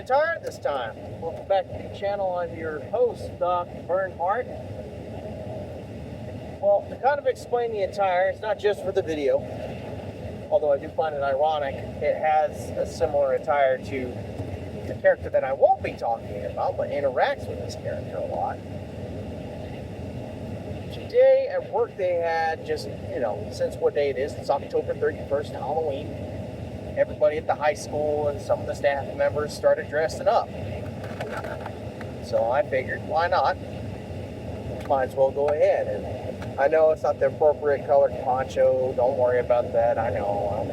attire this time. Welcome back to the channel. I'm your host, Doc Bernhardt. Well, to kind of explain the attire, it's not just for the video, although I do find it ironic. It has a similar attire to the character that I won't be talking about, but interacts with this character a lot. Today at work they had just, since what day it is, it's October 31st, Halloween. Everybody at the high school and some of the staff members started dressing up. So I figured, why not? Might as well go ahead. And I know it's not the appropriate colored poncho. Don't worry about that. I know.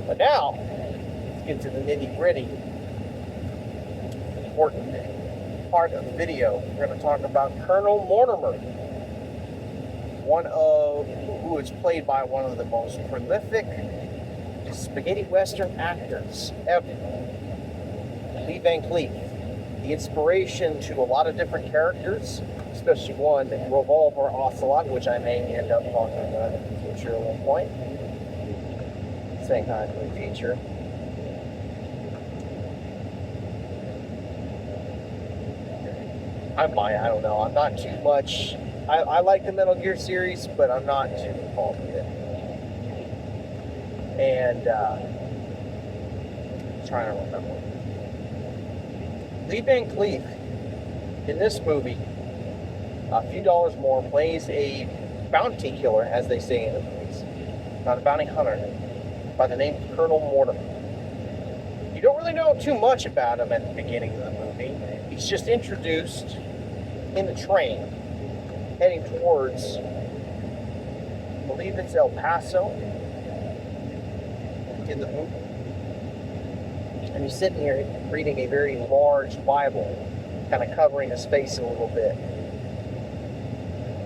But now, let's get to the nitty-gritty. Important part of the video. We're going to talk about Colonel Mortimer. Who is played by one of the most prolific spaghetti western actors ever, Lee Van Cleef. The inspiration to a lot of different characters, especially one, Revolver Ocelot, which I may end up talking about in the future at one point. Saying hi to the teacher. I don't know. I'm not too much. I like the Metal Gear series, but I'm not too involved with it. And I'm trying to remember. Lee Van Cleef in this movie, a few dollars more, plays a bounty killer, as they say in the movies, not a bounty hunter, by the name of Colonel Mortimer. You don't really know too much about him at the beginning of the movie. He's just introduced in the train, heading towards, I believe it's El Paso, in the movie. And he's sitting here reading a very large Bible, kind of covering his face a little bit.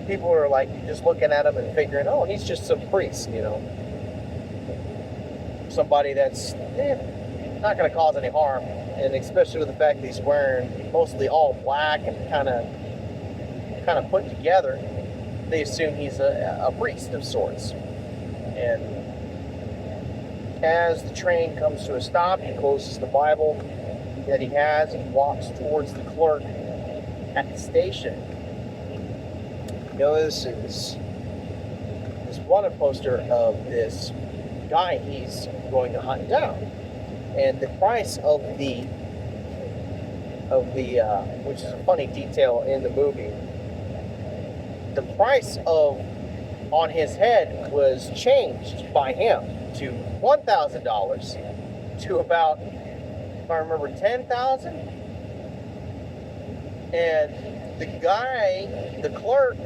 People are like just looking at him and figuring, oh, he's just some priest, somebody that's not going to cause any harm. And especially with the fact that he's wearing mostly all black and kind of put together, they assume he's a priest of sorts. And as the train comes to a stop, he closes the Bible that he has and walks towards the clerk at the station. This is this wanted poster of this guy he's going to hunt down. And the price of the which is a funny detail in the movie, the price on his head was changed by him to $1,000 to about, if I remember, $10,000. And the guy, the clerk,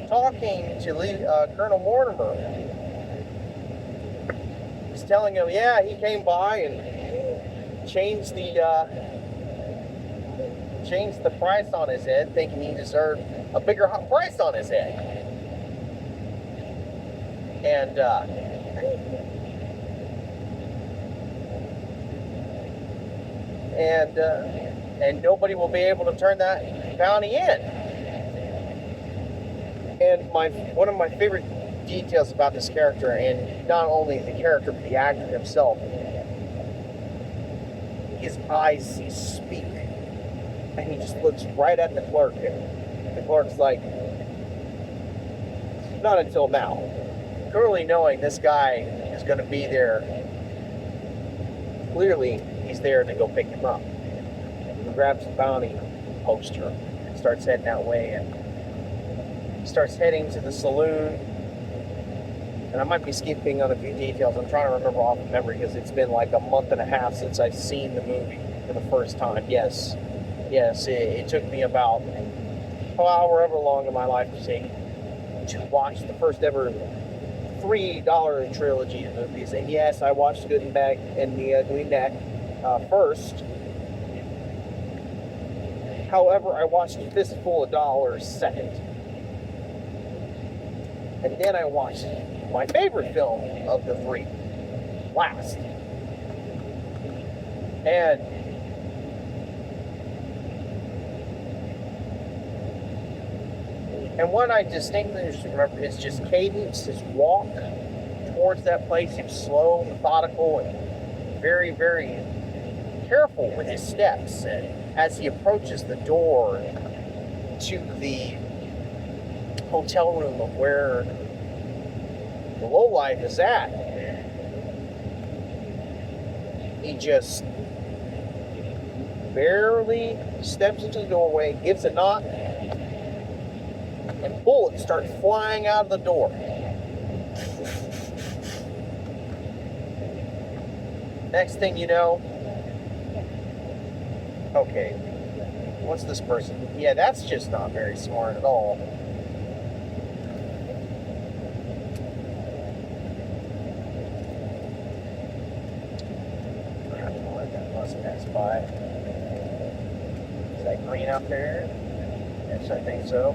talking to Colonel Mortimer, was telling him, yeah, he came by and changed the price on his head, thinking he deserved a bigger price on his head. And nobody will be able to turn that bounty in. And one of my favorite details about this character, and not only the character but the actor himself, his eyes speak, and he just looks right at the clerk, and the clerk's like, not until now, clearly knowing this guy is going to be there. Clearly he's there to go pick him up. He grabs the bounty poster and starts heading that way, and he starts heading to the saloon. And I might be skipping on a few details. I'm trying to remember off of memory because it's been like a month and a half since I've seen the movie for the first time. Yes, it took me about however long in my life to watch the first ever $3 trilogy of movies. And yes, I watched Good and Bad and the Ugly Neck first. However, I watched Fistful of Dollars second. And then I watched my favorite film of the three last. And what I distinctly remember is just cadence, his walk towards that place. He was slow, methodical, and very, very careful with his steps, and as he approaches the door to the hotel room of where the lowlife is at, he just barely steps into the doorway, gives a knock, and bullets start flying out of the door. Next thing you know, okay, what's this person? Yeah, that's just not very smart at all. I'm gonna let that bus pass by. Is that green out there? Yes, I think so.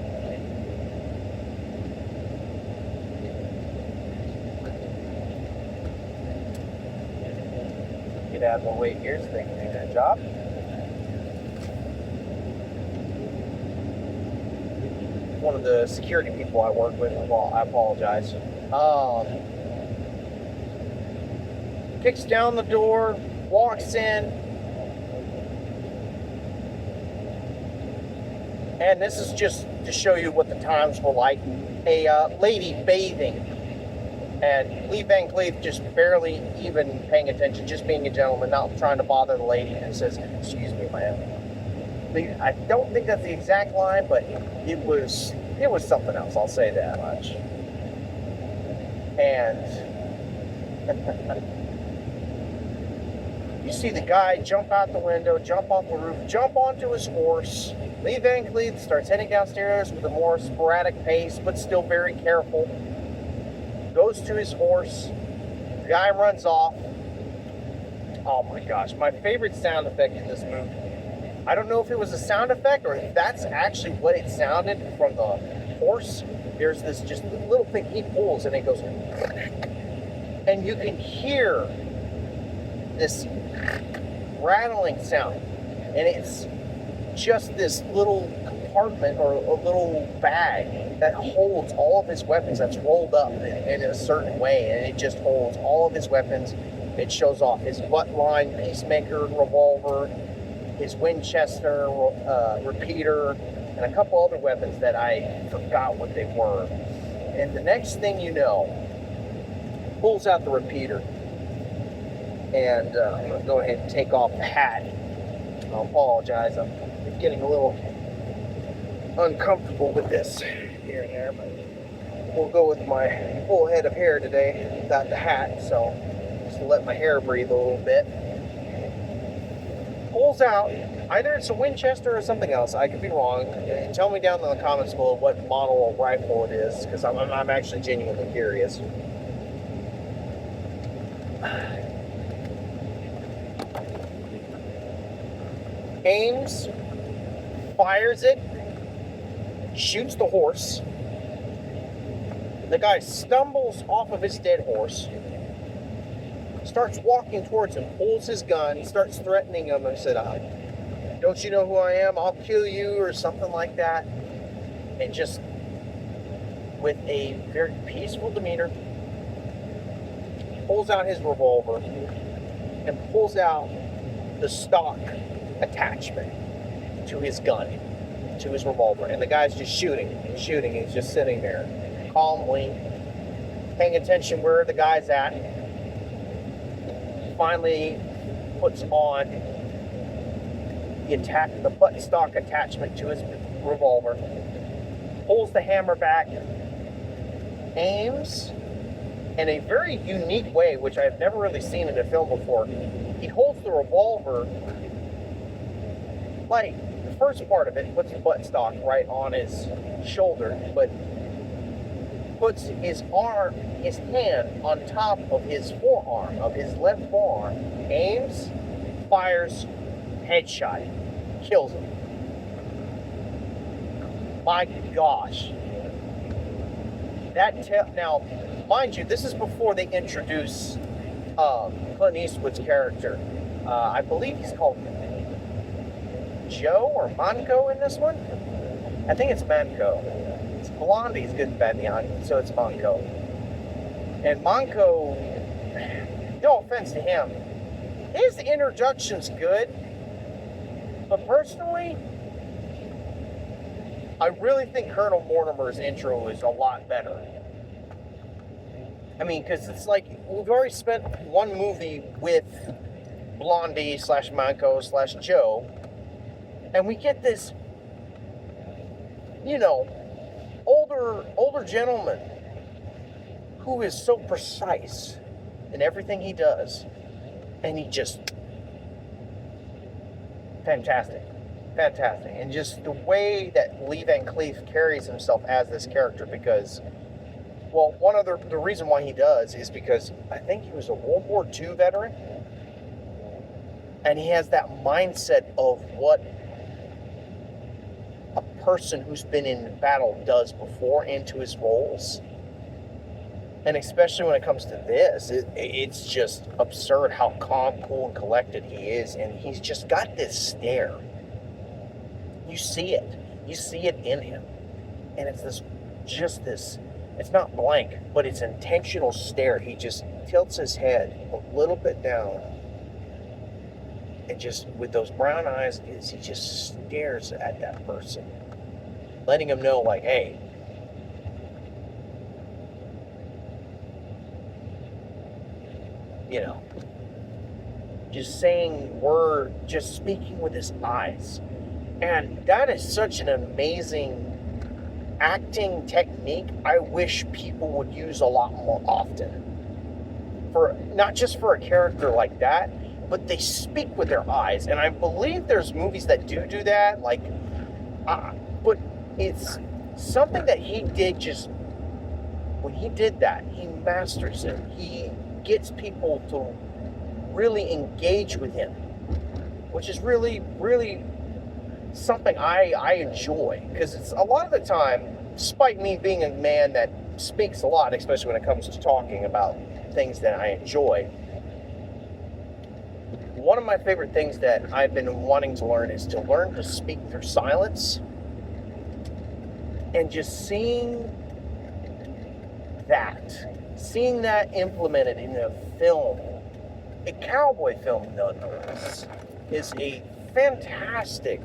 Get out of the way here so they can do their job. One of the security people I work with, well, I apologize, kicks down the door, walks in, and this is just to show you what the times were like. A lady bathing, and Lee Van Cleef just barely even paying attention, just being a gentleman, not trying to bother the lady, and says, "Excuse me, ma'am." I don't think that's the exact line, but it was something else, I'll say that much. And you see the guy jump out the window, jump off the roof, jump onto his horse. Lee Van Cleef starts heading downstairs with a more sporadic pace, but still very careful. Goes to his horse. The guy runs off. Oh my gosh, my favorite sound effect in this movie. I don't know if it was a sound effect or if that's actually what it sounded from the horse. There's this just little thing he pulls and it goes, and you can hear this rattling sound, and it's just this little compartment or a little bag that holds all of his weapons, that's rolled up in a certain way, and it just holds all of his weapons. It shows off his butt-line peacemaker revolver, his Winchester repeater, and a couple other weapons that I forgot what they were. And the next thing you know, pulls out the repeater, and I'm going to go ahead and take off the hat. I apologize, I'm getting a little uncomfortable with this here and there, but we'll go with my full head of hair today without the hat, so just to let my hair breathe a little bit. Pulls out, either it's a Winchester or something else, I could be wrong. Tell me down in the comments below what model of rifle it is, because I'm actually genuinely curious. Aims, fires it, shoots the horse. The guy stumbles off of his dead horse, starts walking towards him, pulls his gun, starts threatening him, and said, "Don't you know who I am? I'll kill you," or something like that. And just with a very peaceful demeanor, pulls out his revolver and pulls out the stock attachment to his gun, to his revolver. And the guy's just shooting and shooting. He's just sitting there calmly, paying attention where the guy's at. Finally puts on the butt stock attachment to his revolver, pulls the hammer back, aims in a very unique way, which I've never really seen in a film before. He holds the revolver, like the first part of it, puts the butt stock right on his shoulder, but puts his hand on top of his forearm, of his left forearm, aims, fires, headshot, kills him. My gosh. Now, mind you, this is before they introduce Clint Eastwood's character. I believe he's called Joe or Manco in this one. I think it's Manco. It's Blondie's good and bad beyond, so it's Manco. And Manco, no offense to him, his introduction's good, but personally, I really think Colonel Mortimer's intro is a lot better. I mean, because it's like, we've already spent one movie with Blondie / Manco / Joe, and we get this, older gentleman who is so precise in everything he does, and he just fantastic, and just the way that Lee Van Cleef carries himself as this character, because, well, the reason why he does is because I think he was a World War II veteran, and he has that mindset of what a person who's been in battle does before into his roles. And especially when it comes to this, it's just absurd how calm, cool, and collected he is. And he's just got this stare. You see it. You see it in him. And it's this, it's not blank, but it's intentional stare. He just tilts his head a little bit down. And just, with those brown eyes, he just stares at that person. Letting him know, like, hey, just just speaking with his eyes. And that is such an amazing acting technique I wish people would use a lot more often. For not just for a character like that, but they speak with their eyes. And I believe there's movies that do that, but it's something that he did. Just when he did that, he masters it. He gets people to really engage with him, which is really, really something I enjoy, because it's a lot of the time, despite me being a man that speaks a lot, especially when it comes to talking about things that I enjoy, one of my favorite things that I've been wanting to learn is to learn to speak through silence. And just seeing that implemented in a film, a cowboy film nonetheless, is a fantastic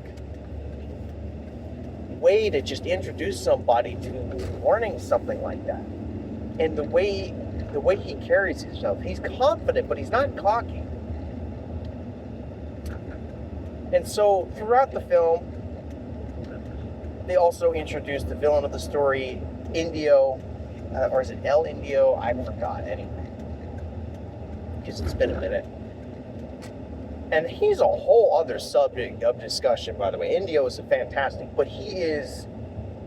way to just introduce somebody to learning something like that. And the way he carries himself, he's confident, but he's not cocky. And so throughout the film, they also introduced the villain of the story, Indio, or is it El Indio? I forgot, anyway, because it's been a minute. And he's a whole other subject of discussion, by the way. Indio is fantastic, but he is,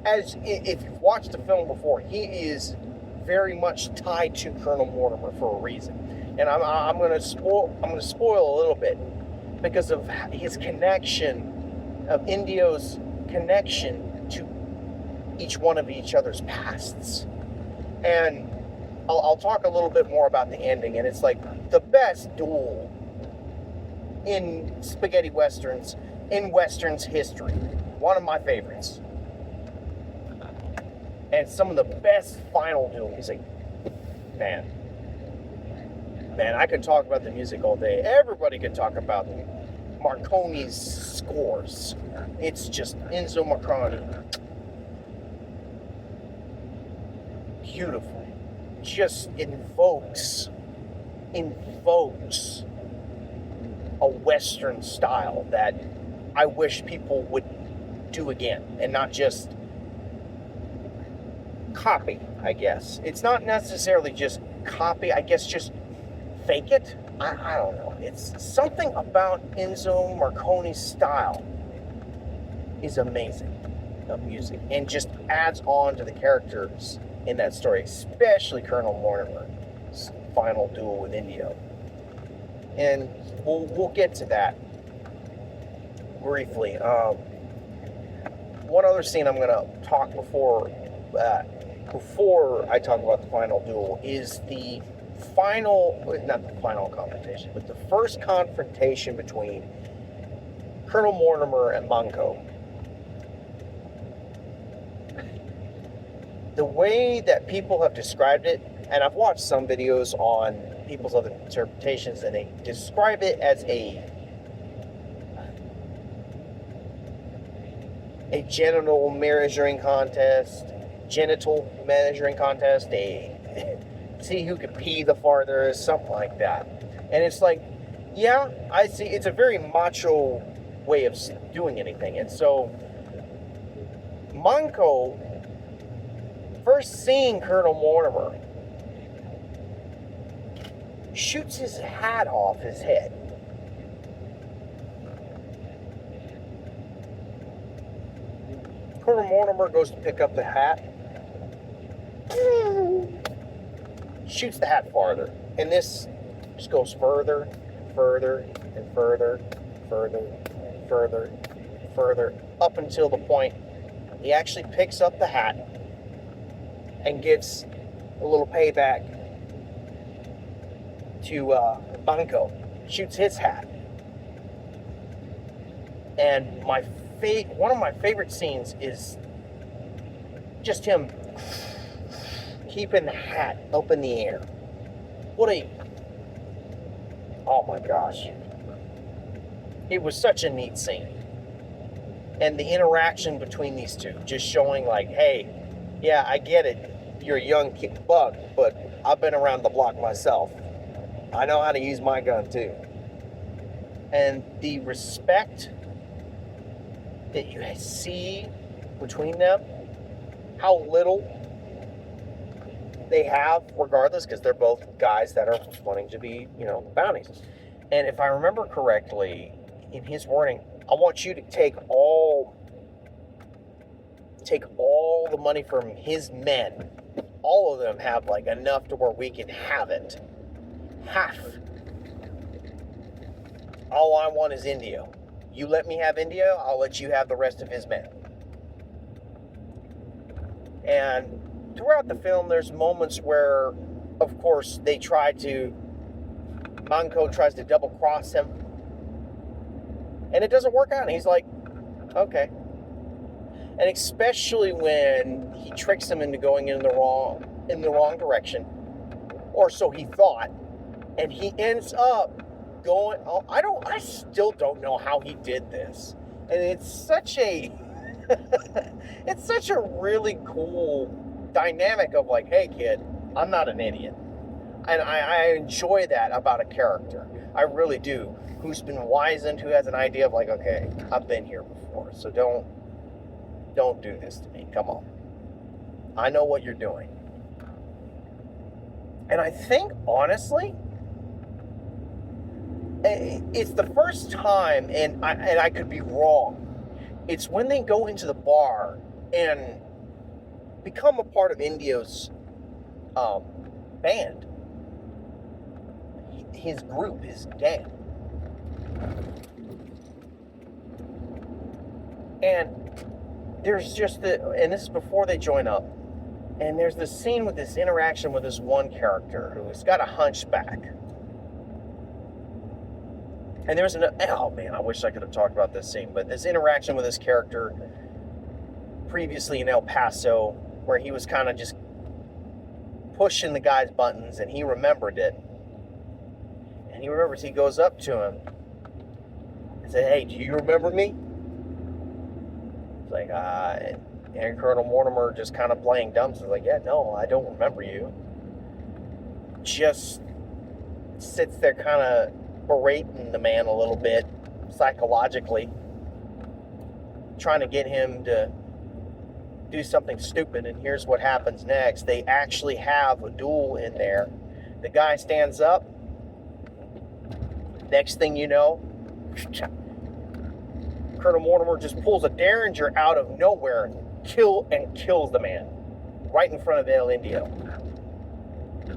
if you've watched the film before, he is very much tied to Colonel Mortimer for a reason. And I'm going to spoil a little bit because of his connection, of Indio's connection to each one of each other's pasts. And I'll talk a little bit more about the ending, and it's like the best duel in spaghetti westerns, in westerns history. One of my favorites. And some of the best final duel music. Man, I could talk about the music all day. Everybody could talk about Marconi's scores. It's just Enzo Marconi. Beautiful. Just invokes a Western style that I wish people would do again, and not just copy, I guess. It's not necessarily just copy, I guess just fake it. I don't know. It's something about Enzo Marconi's style is amazing of music, and just adds on to the characters in that story, especially Colonel Mortimer's final duel with Indio. And we'll get to that briefly. One other scene I'm going to talk before I talk about the final duel is the not the final confrontation, but the first confrontation between Colonel Mortimer and Manco. The way that people have described it And I've watched some videos on people's other interpretations, and they describe it as a genital measuring contest, see who could pee the farthest, something like that. And it's like, yeah, I see. It's a very macho way of doing anything. And so, Manco, first seeing Colonel Mortimer, shoots his hat off his head. Colonel Mortimer goes to pick up the hat, shoots the hat farther, and this just goes further, further, and further, up until the point he actually picks up the hat and gets a little payback to Banco, shoots his hat. And one of my favorite scenes is just him keeping the hat up in the air. Oh my gosh. It was such a neat scene. And the interaction between these two, just showing like, hey, yeah, I get it. You're a young buck, but I've been around the block myself. I know how to use my gun too. And the respect that you see between them, how little they have, regardless, because they're both guys that are wanting to be, bounties. And if I remember correctly, in his wording, I want you to take all the money from his men. All of them have like enough to where we can have it. Half. All I want is Indio. You let me have Indio, I'll let you have the rest of his men. And throughout the film, there's moments where, of course, Manco tries to double cross him. And it doesn't work out. And he's like, okay. And especially when he tricks him into going in the wrong direction. Or so he thought. And he ends up going, I still don't know how he did this. And it's such a really cool dynamic of like, hey kid, I'm not an idiot. And I enjoy that about a character. I really do. Who's been wizened, who has an idea of like, okay, I've been here before, so don't do this to me. Come on. I know what you're doing. And I think, honestly, it's the first time, and I could be wrong, it's when they go into the bar and become a part of Indio's band. His group, his gang. And there's just and this is before they join up, and there's this scene with this interaction with this one character who's got a hunchback. And there's oh man, I wish I could have talked about this scene, but this interaction with this character previously in El Paso, where he was kind of just pushing the guy's buttons, and he remembered it. And he remembers, he goes up to him and said, hey, do you remember me? It's like, and Colonel Mortimer just kind of playing dumb, so like, yeah, no, I don't remember you. Just sits there kind of berating the man a little bit, psychologically, trying to get him to do something stupid. And here's what happens next. They actually have a duel in there. The guy stands up. Next thing you know, Colonel Mortimer just pulls a Derringer out of nowhere and kills the man right in front of El Indio,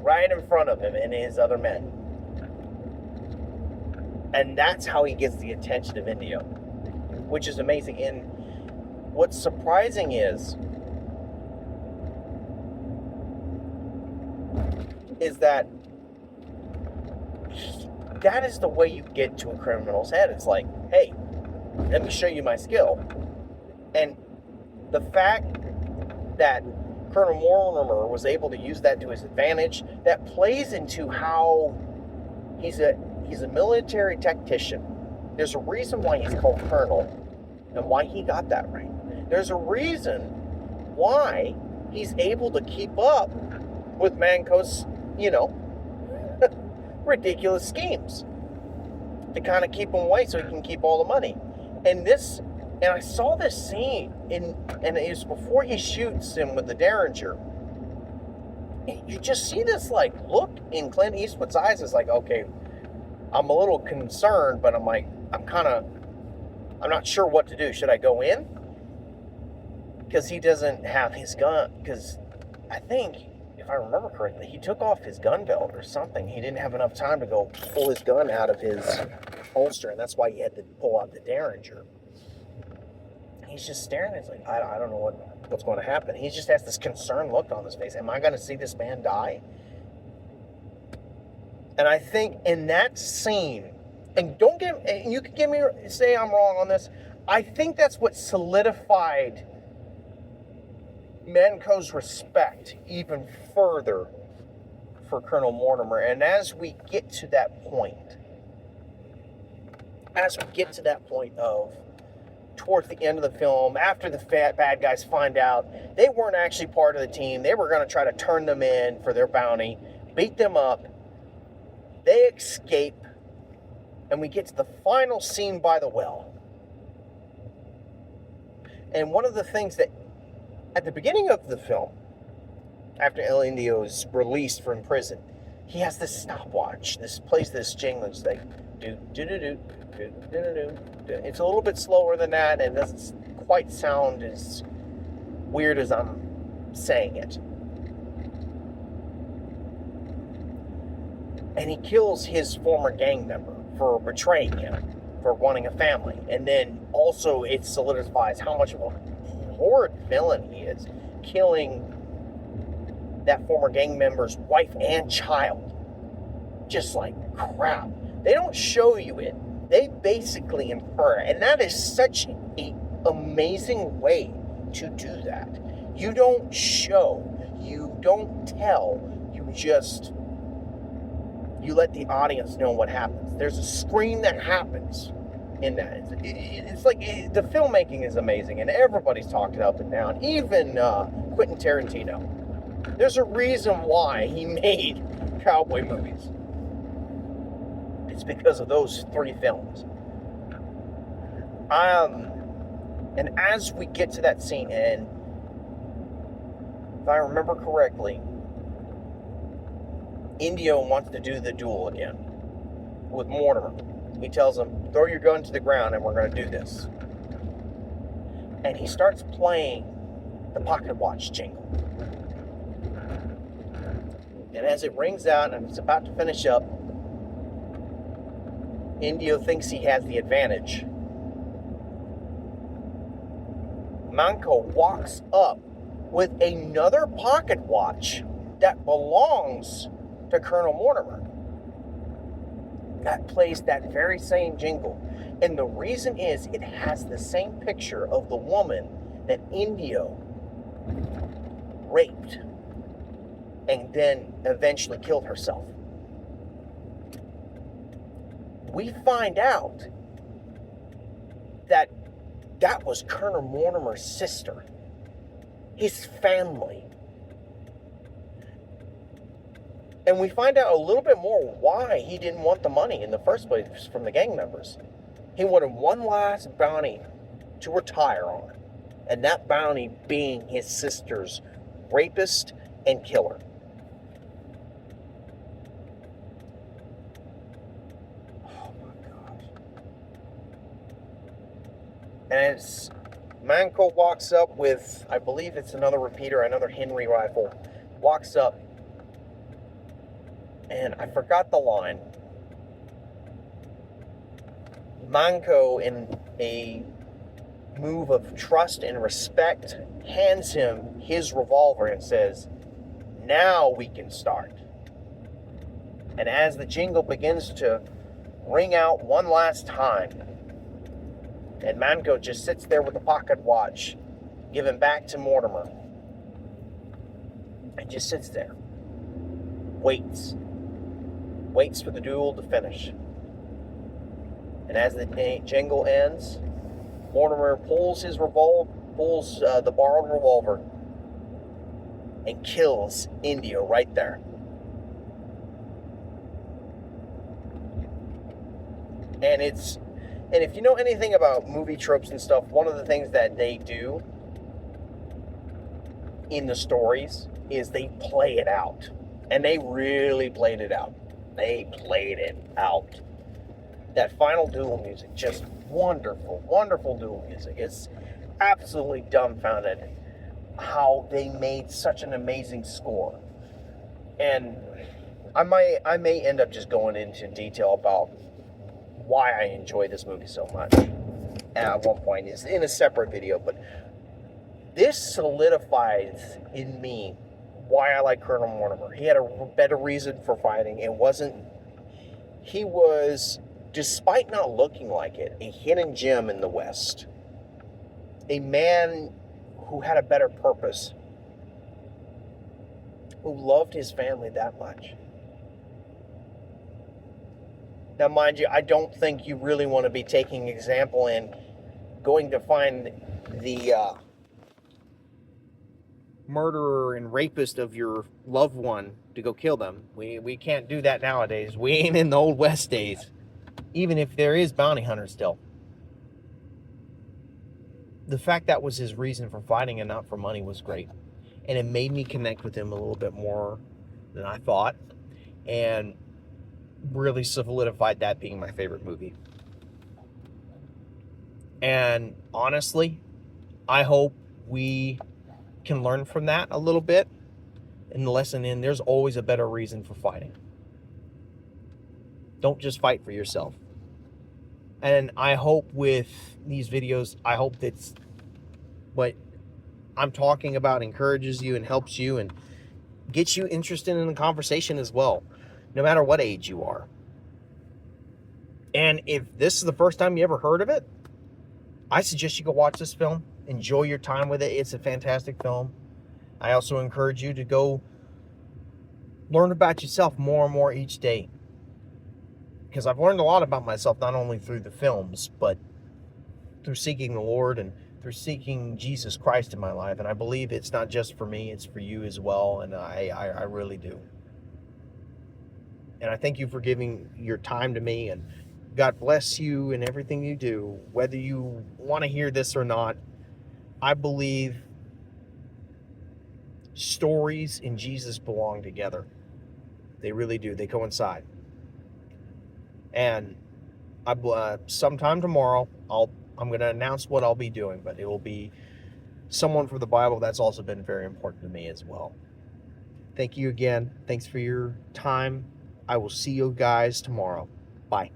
right in front of him and his other men. And that's how he gets the attention of Indio, which is amazing. And what's surprising is that that is the way you get to a criminal's head. It's like, hey, let me show you my skill. And the fact that Colonel Mortimer was able to use that to his advantage. That plays into how he's a military tactician. There's a reason why he's called Colonel and why he got that rank. There's a reason why he's able to keep up with Manco's, ridiculous schemes to kind of keep him away so he can keep all the money. And I saw this scene, and it was before he shoots him with the Derringer. You just see this, look in Clint Eastwood's eyes. It's like, okay, I'm a little concerned, but I'm not sure what to do. Should I go in? Because he doesn't have his gun, because I think, if I remember correctly, he took off his gun belt or something. He didn't have enough time to go pull his gun out of his holster, and that's why he had to pull out the Derringer. He's just staring at it. It's like, I don't know what's going to happen. He just has this concerned look on his face. Am I going to see this man die? And I think in that scene, and you can say I'm wrong on this, I think that's what solidified Manco's respect even further for Colonel Mortimer. And as we get to that point of towards the end of the film, after the bad guys find out they weren't actually part of the team, they were going to try to turn them in for their bounty, beat them up, they escape, and we get to the final scene by the well. And one of the things that, at the beginning of the film, after El Indio is released from prison, he has this stopwatch. This plays this jingle. It's like, do do do do do do do. It's a little bit slower than that, and it doesn't quite sound as weird as I'm saying it. And he kills his former gang member for betraying him, for wanting a family. And then also it solidifies how much of a horrid villain he is, killing that former gang member's wife and child. Just like crap. They don't show you it. They basically infer. And that is such an amazing way to do that. You don't show. You don't tell. You let the audience know what happens. There's a scream that happens in that. It's like, the filmmaking is amazing, and everybody's talked it up and down. Even Quentin Tarantino. There's a reason why he made cowboy movies. It's because of those 3 films. And as we get to that scene, and if I remember correctly, Indio wants to do the duel again with Mortimer. He tells him, throw your gun to the ground and we're going to do this. And he starts playing the pocket watch jingle. And as it rings out and it's about to finish up, Indio thinks he has the advantage. Manco walks up with another pocket watch that belongs to Colonel Mortimer. That plays that very same jingle. And the reason is it has the same picture of the woman that Indio raped and then eventually killed herself. We find out that that was Colonel Mortimer's sister, his family. And we find out a little bit more why he didn't want the money in the first place from the gang members. He wanted one last bounty to retire on, and that bounty being his sister's rapist and killer. Oh my gosh. And as Manco walks up with, I believe it's another repeater, another Henry rifle, walks up, and I forgot the line. Manco, in a move of trust and respect, hands him his revolver and says, now we can start. And as the jingle begins to ring out one last time, and Manco just sits there with the pocket watch, given back to Mortimer, and just sits there, waits for the duel to finish. And as the jingle ends, Mortimer pulls the borrowed revolver and kills India right there. And if you know anything about movie tropes and stuff, one of the things that they do in the stories is they play it out. And they really played it out. They played it out. That final duel music, just wonderful, wonderful duel music. It's absolutely dumbfounded how they made such an amazing score. And I may end up just going into detail about why I enjoy this movie so much at one point. It's in a separate video, but this solidifies in me why I like Colonel Mortimer. He had a better reason for fighting. He was, despite not looking like it, a hidden gem in the West. A man who had a better purpose, who loved his family that much. Now, mind you, I don't think you really want to be taking example in going to find the murderer and rapist of your loved one to go kill them. We can't do that nowadays. We ain't in the old West days. Even if there is bounty hunters still. The fact that was his reason for fighting and not for money was great. And it made me connect with him a little bit more than I thought. And really solidified that being my favorite movie. And honestly, I hope we can learn from that a little bit. And the lesson in, there's always a better reason for fighting. Don't just fight for yourself. And I hope with these videos, I hope that's what I'm talking about encourages you and helps you and gets you interested in the conversation as well, no matter what age you are. And if this is the first time you ever heard of it, I suggest you go watch this film. Enjoy your time with it. It's a fantastic film. I also encourage you to go learn about yourself more and more each day. Because I've learned a lot about myself, not only through the films, but through seeking the Lord and through seeking Jesus Christ in my life. And I believe it's not just for me, it's for you as well. And I really do. And I thank you for giving your time to me. And God bless you in everything you do. Whether you want to hear this or not, I believe stories and Jesus belong together. They really do. They coincide. And sometime tomorrow, I'm going to announce what I'll be doing, but it will be someone from the Bible. That's also been very important to me as well. Thank you again. Thanks for your time. I will see you guys tomorrow. Bye.